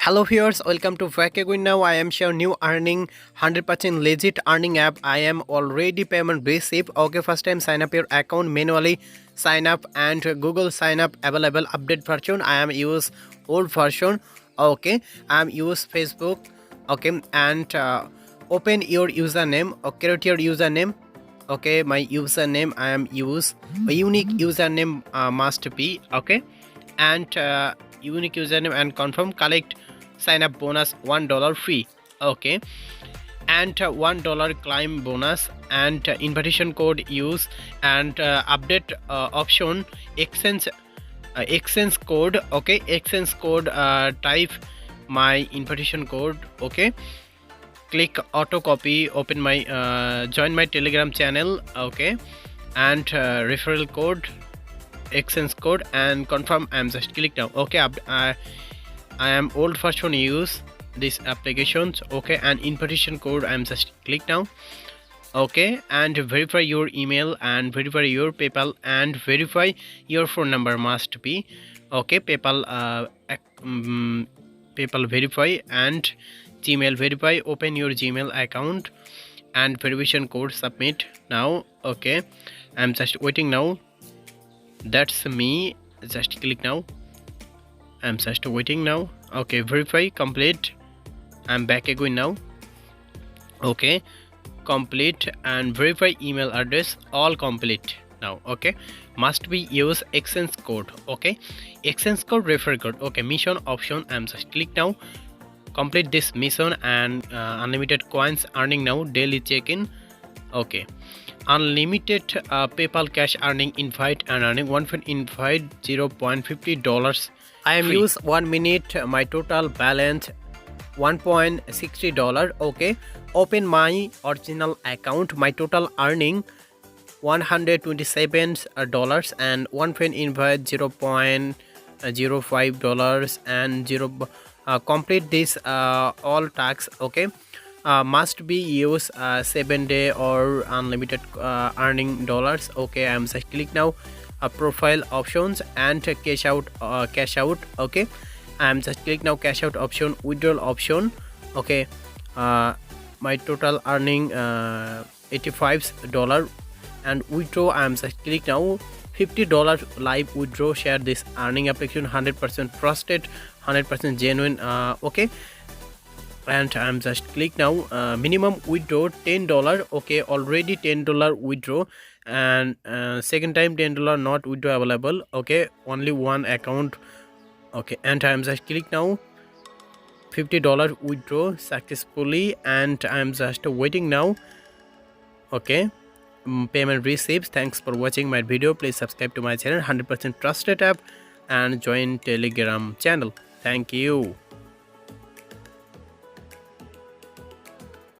Hello viewers, welcome to Gogoal. Now I am share new earning 100% legit earning app. I am already payment receipt. Okay, first time sign up your account manually sign up and Google sign up available update version. I am use old version. Okay, I am use Facebook. Okay, and open your username or create your username. Okay, my username I am use a unique username must be okay, and unique username and confirm collect sign up bonus $1 free. Okay, and $1 climb bonus and invitation code use and update option exchange code. Okay, exchange code type my invitation code. Okay, click auto copy, open my join my Telegram channel. Okay, and referral code exchange code and confirm. I'm just click now. Okay, I am old version use these applications. Okay, and invitation code I'm just click now. Okay, and verify your email and verify your PayPal and verify your phone number must be okay. PayPal PayPal verify and Gmail verify. Open your Gmail account and verification code submit now. Okay, I'm just waiting now. That's me. Just click now. I'm just waiting now. Okay, verify complete. I'm back again now. Okay, complete and verify email address all complete now. Okay, must be use exchange code. Okay, exchange code refer code. Okay, mission option. I'm just click now. Complete this mission and unlimited coins earning now. Daily check-in. Okay, unlimited PayPal cash earning invite and earning one invite $0.50. I am use 1 minute. My total balance $1.60. Okay, open my original account. My total earning $127 and one invite $0.05 and complete this all tax. Okay, must be use 7-day or unlimited earning dollars. Okay, I'm just click now profile options and cash out. Okay, I'm just click now cash out option, withdrawal option. Okay, my total earning $85 and withdraw. I'm just click now $50 live withdraw. Share this earning application 100% trusted, 100% genuine. Okay, and I'm just click now minimum withdraw $10. Okay, already $10 withdraw and second time $10 not withdraw available. Okay, only one account. Okay, and I'm just click now $50 withdraw successfully and I'm just waiting now. Okay, payment receipts. Thanks for watching my video. Please subscribe to my channel, 100% trusted app, and join Telegram channel. Thank you.